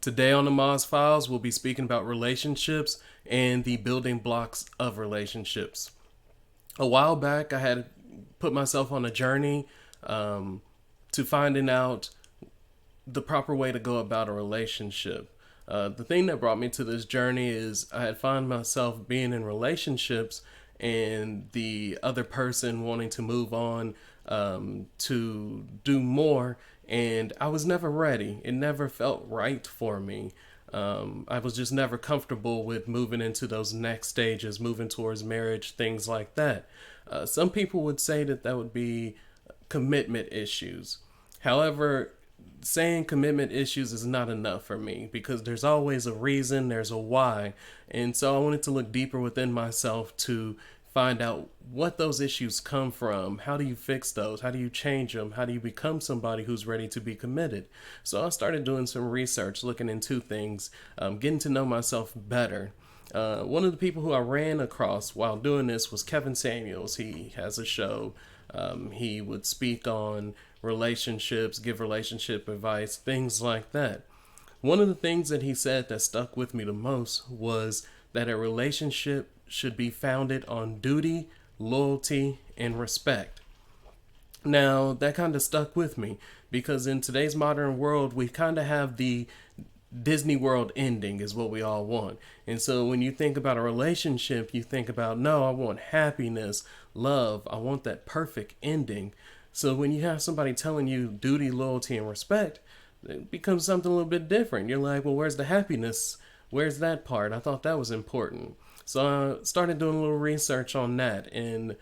Today on the Moz Files, we'll be speaking about relationships and the building blocks of relationships. A while back, I had put myself on a journey to finding out the proper way to go about a relationship. The thing that brought me to this journey is I had found myself being in relationships and the other person wanting to move on to do more, and I was never ready. It never felt right for me. I was just never comfortable with moving into those next stages, moving towards marriage, things like that. Some people would say that that would be commitment issues. However, saying commitment issues is not enough for me because there's always a reason, there's a why. And so I wanted to look deeper within myself to find out what those issues come from. How do you fix those? How do you change them? How do you become somebody who's ready to be committed? So I started doing some research, looking into things, getting to know myself better. One of the people who I ran across while doing this was Kevin Samuels. He has a show. He would speak on relationships, give relationship advice, things like that. One of the things that he said that stuck with me the most was that a relationship should be founded on duty, loyalty, and respect. Now, that kind of stuck with me because in today's modern world, we kind of have the Disney World ending is what we all want. And so when you think about a relationship, you think about, no, I want happiness, love, I want that perfect ending. So when you have somebody telling you duty, loyalty, and respect, it becomes something a little bit different. You're like, well, where's the happiness? Where's that part? I thought that was important. So I started doing a little research on that. And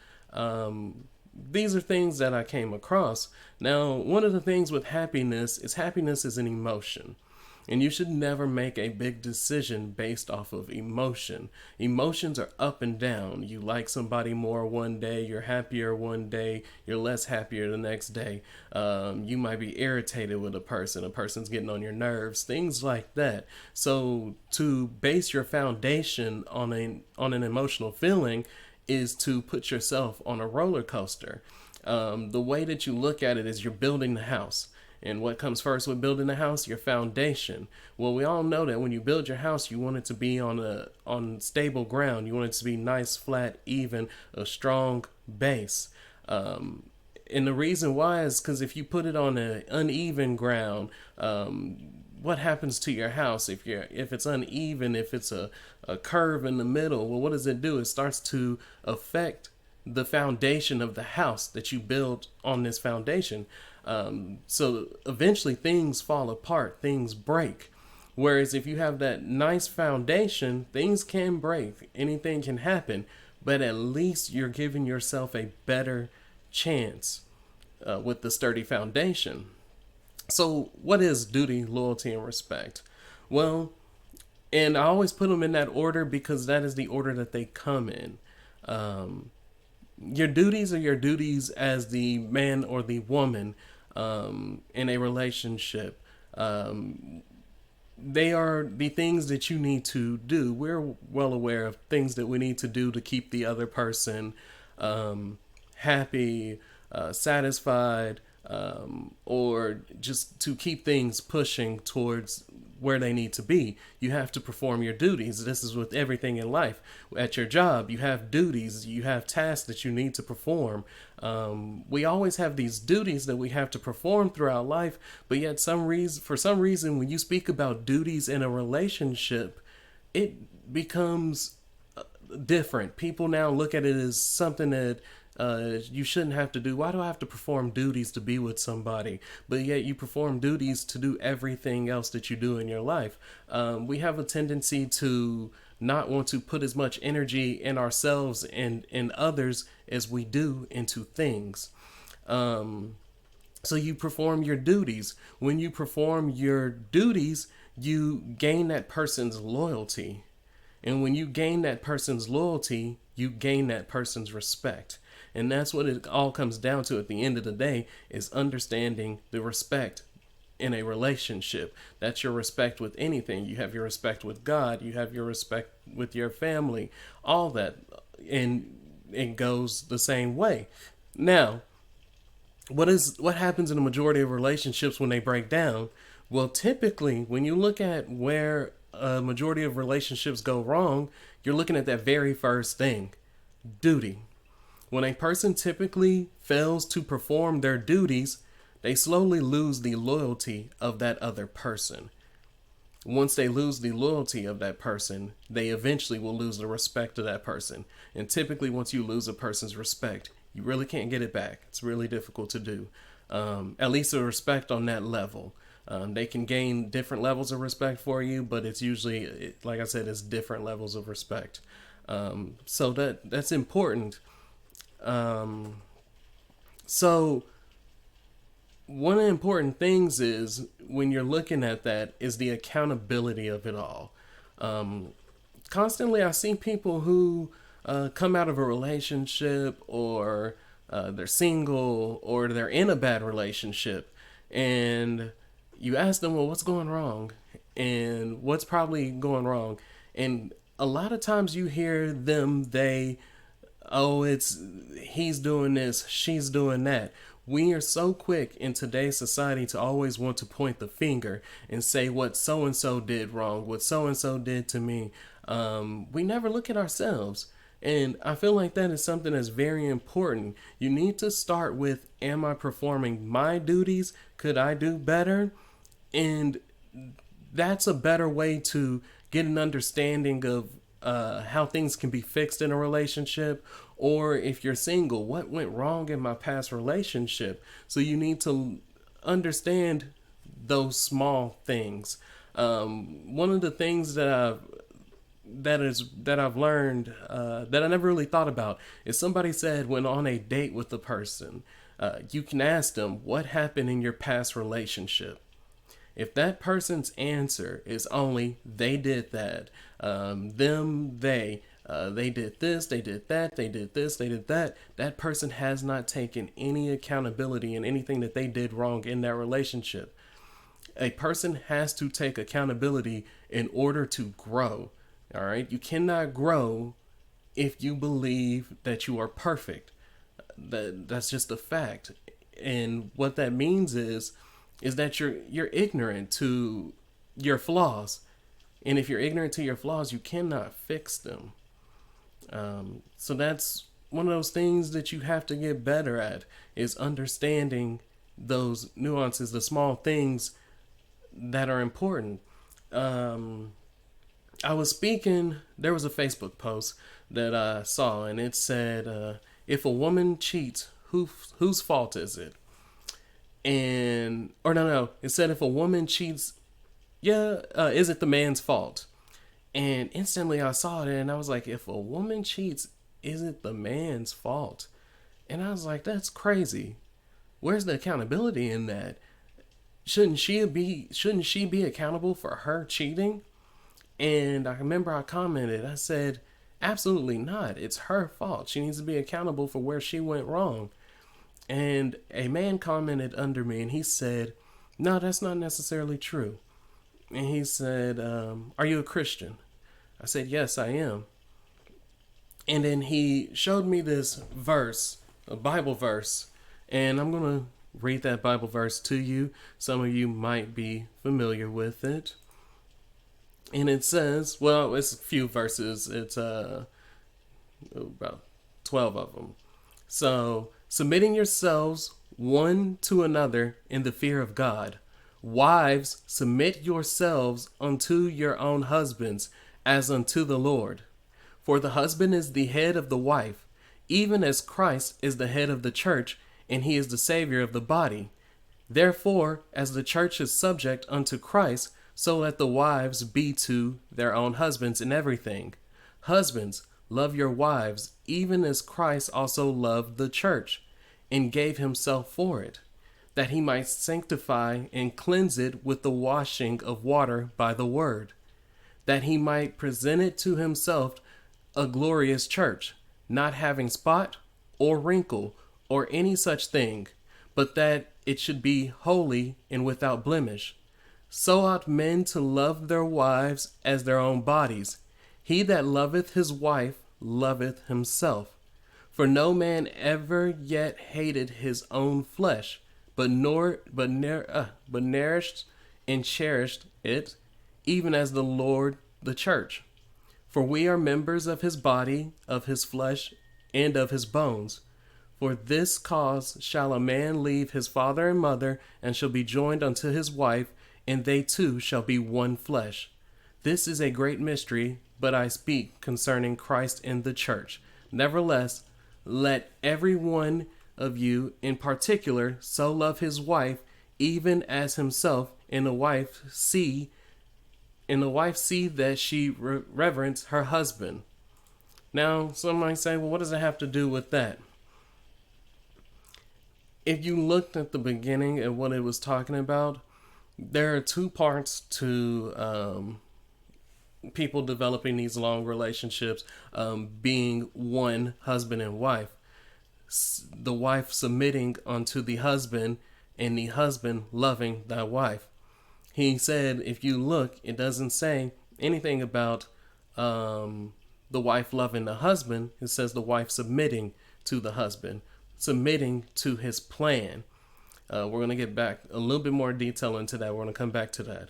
these are things that I came across. Now, one of the things with happiness is an emotion. And you should never make a big decision based off of emotion. Emotions are up and down. You like somebody more one day, you're happier one day, you're less happier the next day. You might be irritated with a person's getting on your nerves, things like that. So to base your foundation on an emotional feeling is to put yourself on a roller coaster. The way that you look at it is you're building the house. And what comes first with building a house? Your foundation. Well, we all know that when you build your house, you want it to be on stable ground. You want it to be nice, flat, even, a strong base. And the reason why is because if you put it on an uneven ground, what happens to your house if it's uneven, if it's a curve in the middle? Well, what does it do? It starts to affect the foundation of the house that you build on this foundation. So eventually things fall apart, things break. Whereas if you have that nice foundation, things can break, anything can happen, but at least you're giving yourself a better chance with the sturdy foundation. So what is duty, loyalty, and respect? Well, and I always put them in that order because that is the order that they come in. Your duties are your duties as the man or the woman in a relationship. They are the things that you need to do. We're well aware of things that we need to do to keep the other person happy, satisfied, or just to keep things pushing towards where they need to be. You have to perform your duties. This is with everything in life. At your job, you have duties, you have tasks that you need to perform. We always have these duties that we have to perform throughout life, but yet for some reason, when you speak about duties in a relationship, it becomes different. People now look at it as something that you shouldn't have to do. Why do I have to perform duties to be with somebody? But yet you perform duties to do everything else that you do in your life. We have a tendency to not want to put as much energy in ourselves and in others as we do into things. So you perform your duties. When you perform your duties, you gain that person's loyalty. And when you gain that person's loyalty, you gain that person's respect. And that's what it all comes down to at the end of the day, is understanding the respect in a relationship. That's your respect with anything. You have your respect with God. You have your respect with your family. All that. And it goes the same way. Now, what happens in the majority of relationships when they break down? Well, typically, when you look at where a majority of relationships go wrong, you're looking at that very first thing, duty. When a person typically fails to perform their duties, they slowly lose the loyalty of that other person. Once they lose the loyalty of that person, they eventually will lose the respect of that person. And typically, once you lose a person's respect, you really can't get it back. It's really difficult to do. At least the respect on that level. They can gain different levels of respect for you, but it's usually, like I said, it's different levels of respect. So that's important. So one of the important things is when you're looking at that is the accountability of it all. Constantly, I see people who come out of a relationship or they're single or they're in a bad relationship, and you ask them, well, what's going wrong? And what's probably going wrong? And a lot of times you hear them, it's he's doing this, she's doing that. We are so quick in today's society to always want to point the finger and say what so and so did wrong, what so and so did to me. We never look at ourselves. And I feel like that is something that's very important. You need to start with, am I performing my duties? Could I do better? And that's a better way to get an understanding of how things can be fixed in a relationship. Or if you're single, what went wrong in my past relationship? So you need to understand those small things. One of the things that I've learned that I never really thought about is somebody said when on a date with a person, you can ask them what happened in your past relationship. If that person's answer is only they did that, they did this, they did that, they did this, they did that, that person has not taken any accountability in anything that they did wrong in that relationship. A person has to take accountability in order to grow. All right. You cannot grow if you believe that you are perfect. That's just a fact. And what that means is that you're ignorant to your flaws. And if you're ignorant to your flaws, you cannot fix them. So that's one of those things that you have to get better at, is understanding those nuances, the small things that are important. I was speaking, there was a Facebook post that I saw, and it said, if a woman cheats, whose fault is it? It said if a woman cheats, is it the man's fault? And instantly I saw it and I was like, if a woman cheats, is it the man's fault? And I was like, that's crazy. Where's the accountability in that? Shouldn't she be accountable for her cheating? And I remember I commented, I said, absolutely not. It's her fault. She needs to be accountable for where she went wrong. And a man commented under me and he said, no, that's not necessarily true. And he said, are you a Christian? I said, yes, I am. And then he showed me this verse, a Bible verse, and I'm going to read that Bible verse to you. Some of you might be familiar with it. And it says, well, it's a few verses. It's about 12 of them. So, submitting yourselves one to another in the fear of God. Wives, submit yourselves unto your own husbands, as unto the Lord. For the husband is the head of the wife, even as Christ is the head of the church, and he is the Savior of the body. Therefore, as the church is subject unto Christ, so let the wives be to their own husbands in everything. Husbands, love your wives, even as Christ also loved the church, and gave himself for it, that he might sanctify and cleanse it with the washing of water by the word, that he might present it to himself a glorious church, not having spot or wrinkle or any such thing, but that it should be holy and without blemish. So ought men to love their wives as their own bodies. He that loveth his wife loveth himself. For no man ever yet hated his own flesh, but nourished and cherished it, even as the Lord the church. For we are members of his body, of his flesh, and of his bones. For this cause shall a man leave his father and mother, and shall be joined unto his wife, and they two shall be one flesh. This is a great mystery, but I speak concerning Christ and the church. Nevertheless, let every one of you in particular so love his wife, even as himself, and the wife see that she reverence her husband. Now, some might say, well, what does it have to do with that? If you looked at the beginning and what it was talking about, there are two parts to people developing these long relationships, being one husband and wife. The wife submitting unto the husband, and the husband loving thy wife. He said, if you look, it doesn't say anything about the wife loving the husband. It says the wife submitting to the husband, submitting to his plan. We're going to get back a little bit more detail into that. We're going to come back to that.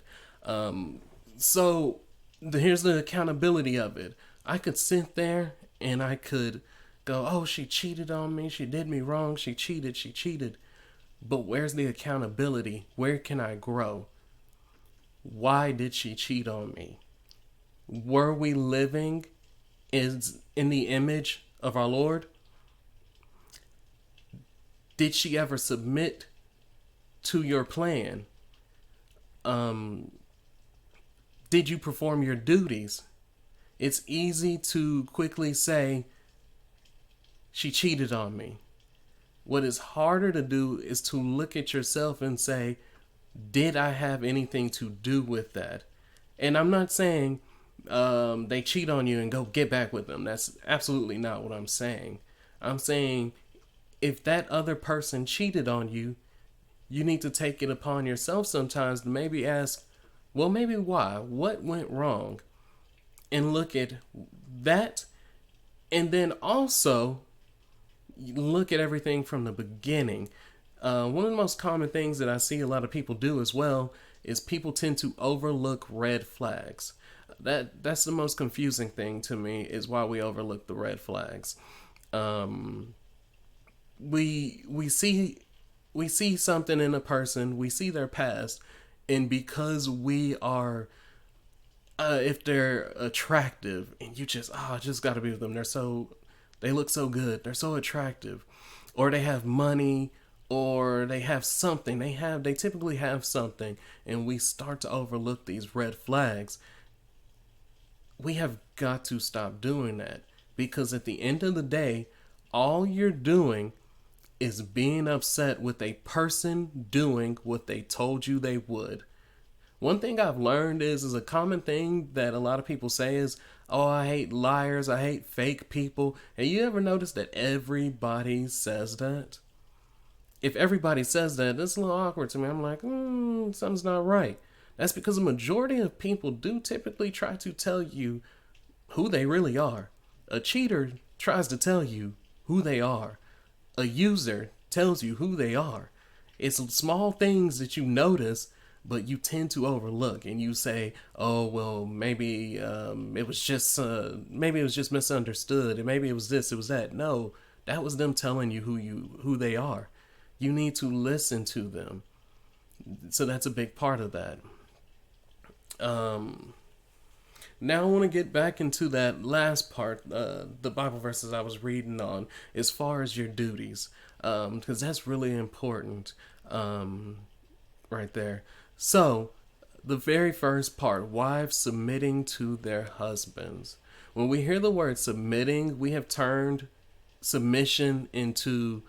So here's the accountability of it. I could sit there and I could go, oh, she cheated on me. She did me wrong. She cheated. But where's the accountability? Where can I grow? Why did she cheat on me? Were we living in the image of our Lord? Did she ever submit to your plan? Did you perform your duties? It's easy to quickly say, she cheated on me. What is harder to do is to look at yourself and say, did I have anything to do with that? And I'm not saying they cheat on you and go get back with them. That's absolutely not what I'm saying. I'm saying if that other person cheated on you, you need to take it upon yourself sometimes to maybe ask, well, maybe why? What went wrong? And look at that. And then also look at everything from the beginning. One of the most common things that I see a lot of people do as well is people tend to overlook red flags. That's the most confusing thing to me, is why we overlook the red flags. We see something in a person, we see their past, and because we are if they're attractive and you just I just got to be with them. They look so good. They're so attractive, or they have money, or they have something. They typically have something, and we start to overlook these red flags. We have got to stop doing that, because at the end of the day, all you're doing is being upset with a person doing what they told you they would. One thing I've learned is a common thing that a lot of people say is, oh, I hate liars, I hate fake people. And you ever notice that everybody says that? If everybody says that, that's a little awkward to me. I'm like, something's not right. That's because the majority of people do typically try to tell you who they really are. A cheater tries to tell you who they are. A user tells you who they are. It's small things that you notice, but you tend to overlook, and you say, oh, well, maybe it was just misunderstood, and maybe it was this, it was that. No, that was them telling you who they are. You need to listen to them. So that's a big part of that. Now I want to get back into that last part, the Bible verses I was reading on, as far as your duties, because that's really important right there. So, the very first part, wives submitting to their husbands. When we hear the word submitting, we have turned submission into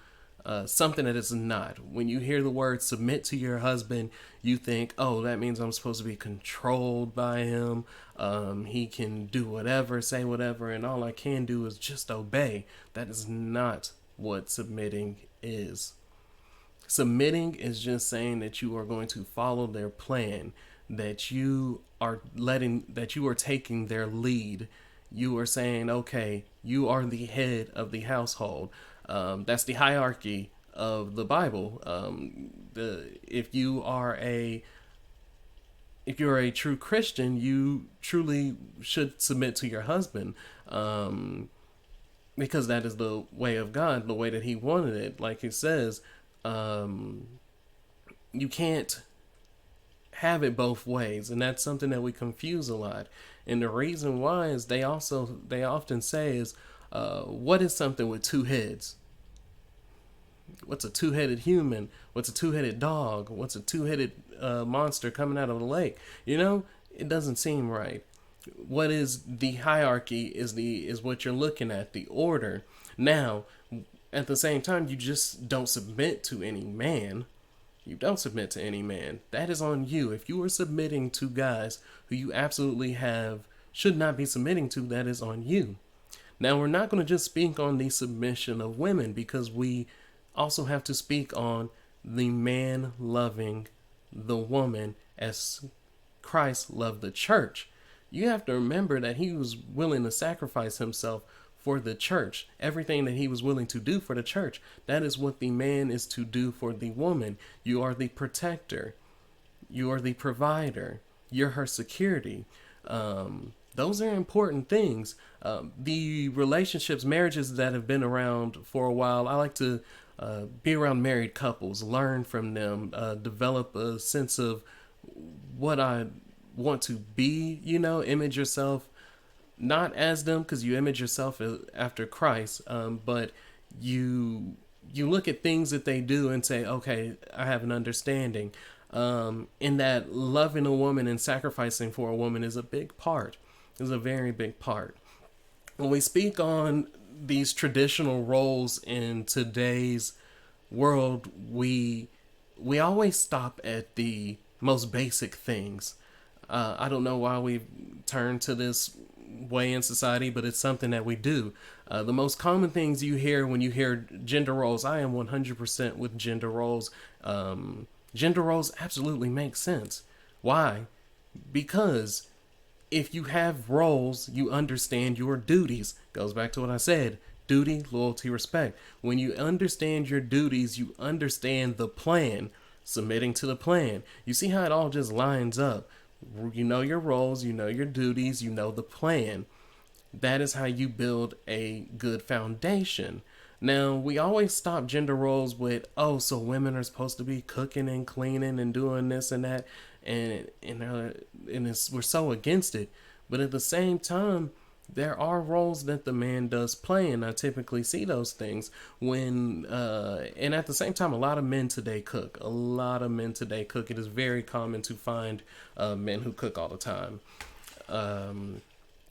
something that is not. When you hear the word submit to your husband, you think, oh, that means I'm supposed to be controlled by him. He can do whatever, say whatever, and all I can do is just obey. That is not what submitting is. Submitting is just saying that you are going to follow their plan, that you are taking their lead. You are saying, okay, you are the head of the household. That's the hierarchy of the Bible. If you are a if you're a true Christian, you truly should submit to your husband, because that is the way of God, the way that He wanted it. Like He says, um, you can't have it both ways, and that's something that we confuse a lot. And the reason why is they often say is, what is something with two heads? What's a two-headed human? What's a two-headed dog? What's a two-headed monster coming out of the lake? It doesn't seem right. What is the hierarchy is what you're looking at, the order. Now, at the same time, you just don't submit to any man. You don't submit to any man. That is on you. If you are submitting to guys who you absolutely should not be submitting to, that is on you. Now, we're not going to just speak on the submission of women, because we also have to speak on the man loving the woman as Christ loved the church. You have to remember that He was willing to sacrifice Himself for the church. Everything that He was willing to do for the church, that is what the man is to do for the woman. You are the protector. You are the provider. You're her security. Those are important things. The relationships, marriages that have been around for a while, I like to be around married couples, learn from them, develop a sense of what I want to be, image yourself not as them, because you image yourself after Christ, but you look at things that they do and say, okay, I have an understanding. In that, loving a woman and sacrificing for a woman is a big part, is a very big part. When we speak on these traditional roles in today's world, we always stop at the most basic things. I don't know why we've turned to this way in society, but it's something that we do. The most common things you hear when you hear gender roles, I am 100% with gender roles. Gender roles absolutely make sense. Why? Because if you have roles, you understand your duties. Goes back to what I said. Duty, loyalty, respect. When you understand your duties, you understand the plan. Submitting to the plan. You see how it all just lines up. You know your roles, you know your duties, you know the plan. That is how you build a good foundation. Now, we always stop gender roles with, oh, so women are supposed to be cooking and cleaning and doing this and that, and we're so against it. But at the same time, there are roles that the man does play, and I typically see those things when, and at the same time, a lot of men today cook. A lot of men today cook. It is very common to find men who cook all the time.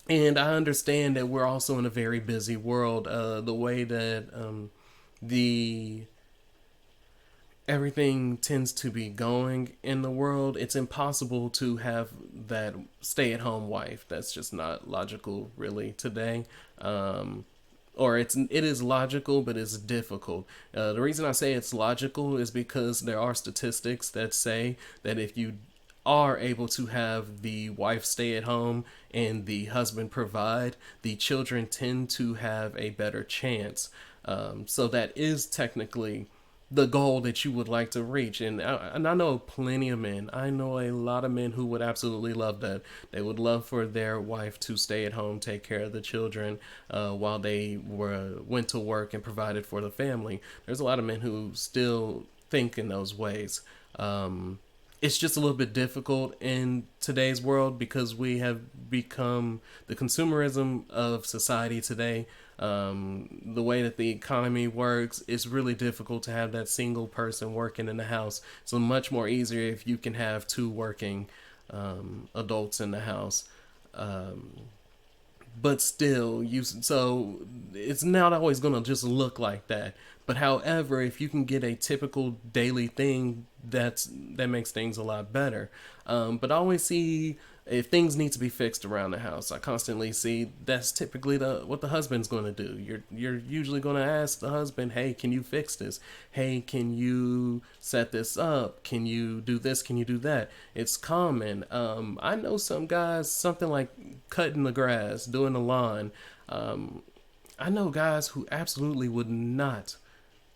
And I understand that we're also in a very busy world. The way that the everything tends to be going in the world, it's impossible to have that stay-at-home wife. That's just not logical, really, today. Or it is logical, but it's difficult. The reason I say it's logical is because there are statistics that say that if you are able to have the wife stay at home and the husband provide, the children tend to have a better chance. So that is technically the goal that you would like to reach. And I know plenty of men. I know a lot of men who would absolutely love that. They would love for their wife to stay at home, take care of the children while they went to work and provided for the family. There's a lot of men who still think in those ways. It's just a little bit difficult in today's world because we have become the consumerism of society today. The way that the economy works, it's really difficult to have that single person working in the house. So much more easier if you can have two working adults in the house. But still, so it's not always going to just look like that. But however, if you can get a typical daily thing, that makes things a lot better. But I always see if things need to be fixed around the house. I constantly see that's typically what the husband's going to do. You're usually going to ask the husband, hey, can you fix this? Hey, can you set this up? Can you do this? Can you do that? It's common. I know some guys, something like cutting the grass, doing the lawn. I know guys who absolutely would not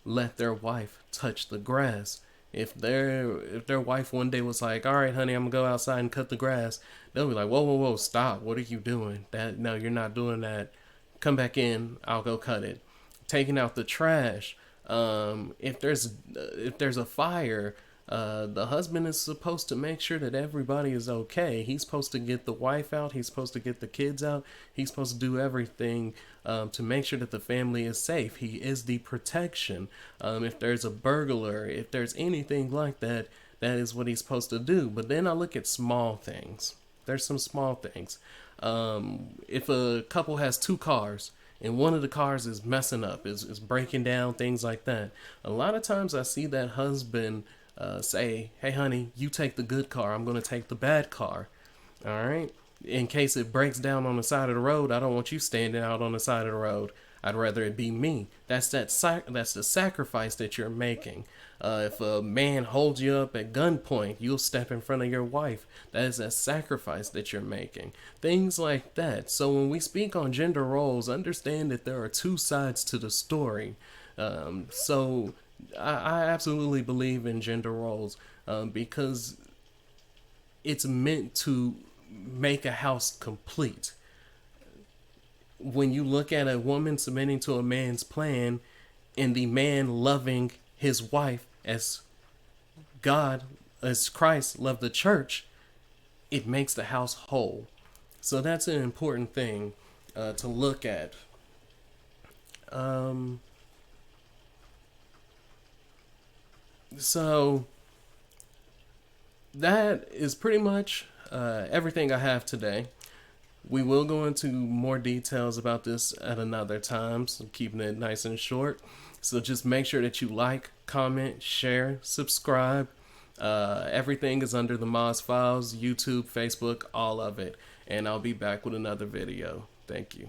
let their wife touch the grass. If their wife one day was like, all right, honey, I'm gonna go outside and cut the grass, they'll be like, whoa, whoa, whoa, stop. What are you doing? That No, you're not doing that. Come back in. I'll go cut it. Taking out the trash. If there's a fire, the husband is supposed to make sure that everybody is okay. He's supposed to get the wife out. He's supposed to get the kids out. He's supposed to do everything to make sure that the family is safe. He is the protection. If there's a burglar, if there's anything like that, that is what he's supposed to do. But then I look at small things. There's some small things. If a couple has two cars and one of the cars is messing up, is breaking down, things like that, a lot of times I see that husband say, hey, honey, you take the good car. I'm going to take the bad car. All right. In case it breaks down on the side of the road, I don't want you standing out on the side of the road. I'd rather it be me. That's the sacrifice that you're making. If a man holds you up at gunpoint, you'll step in front of your wife. That is a sacrifice that you're making. Things like that. So when we speak on gender roles, understand that there are two sides to the story. So I absolutely believe in gender roles because it's meant to make a house complete. When you look at a woman submitting to a man's plan and the man loving his wife as Christ loved the church, it makes the house whole. So that's an important thing to look at. So that is pretty much everything I have today. We will go into more details about this at another time, so keeping it nice and short. So just make sure that you like, comment, share, subscribe. Everything is under the Moz Files, YouTube, Facebook, all of it. And I'll be back with another video. Thank you.